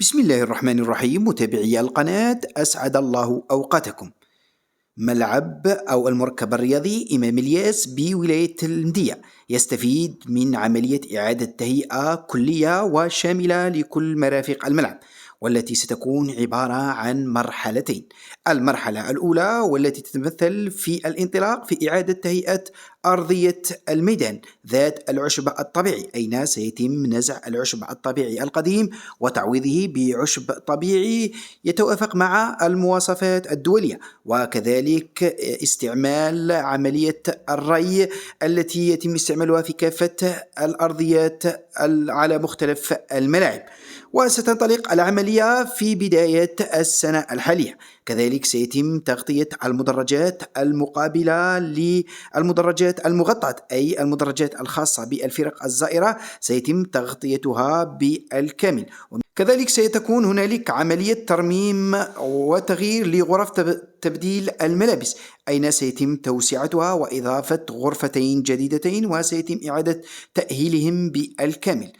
بسم الله الرحمن الرحيم. متابعي القناة، أسعد الله أوقاتكم. ملعب أو المركب الرياضي إمام إلياس بولاية المدية يستفيد من عملية إعادة تهيئة كلية وشاملة لكل مرافق الملعب، والتي ستكون عبارة عن مرحلتين. المرحلة الأولى والتي تتمثل في الانطلاق في إعادة تهيئة أرضية الميدان ذات العشب الطبيعي، أين سيتم نزع العشب الطبيعي القديم وتعويضه بعشب طبيعي يتوافق مع المواصفات الدولية، وكذلك استعمال عملية الري التي يتم استعمالها في كافة الأرضيات على مختلف الملاعب. وستنطلق العملية في بداية السنة الحالية. كذلك سيتم تغطية المدرجات المقابلة للمدرجات المغطاة، أي المدرجات الخاصة بالفرق الزائرة سيتم تغطيتها بالكامل. كذلك سيتكون هنالك عملية ترميم وتغيير لغرف تبديل الملابس، أين سيتم توسعتها وإضافة غرفتين جديدتين، وسيتم إعادة تأهيلهم بالكامل.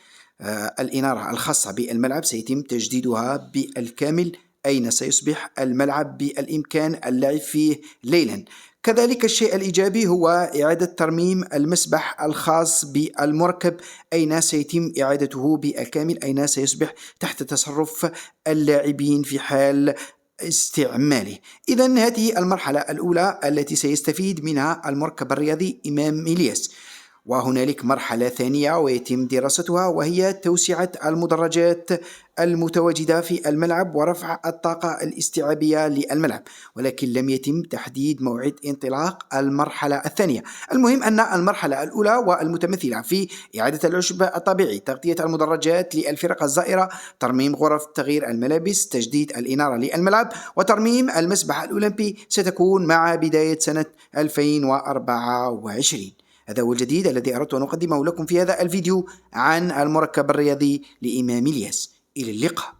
الإنارة الخاصة بالملعب سيتم تجديدها بالكامل، أين سيصبح الملعب بالإمكان اللعب فيه ليلا. كذلك الشيء الإيجابي هو إعادة ترميم المسبح الخاص بالمركب، أين سيتم إعادته بالكامل، أين سيصبح تحت تصرف اللاعبين في حال استعماله. إذن هذه المرحلة الأولى التي سيستفيد منها المركب الرياضي إمام إلياس. وهنالك مرحلة ثانية ويتم دراستها، وهي توسعة المدرجات المتواجدة في الملعب ورفع الطاقة الاستيعابية للملعب، ولكن لم يتم تحديد موعد انطلاق المرحلة الثانية. المهم أن المرحلة الأولى والمتمثلة في إعادة العشب الطبيعي، تغطية المدرجات للفرق الزائرة، ترميم غرف تغيير الملابس، تجديد الإنارة للملعب، وترميم المسبح الأولمبي ستكون مع بداية سنة 2024. هذا هو الجديد الذي أردت أن أقدمه لكم في هذا الفيديو عن المركب الرياضي لإمام إلياس. إلى اللقاء.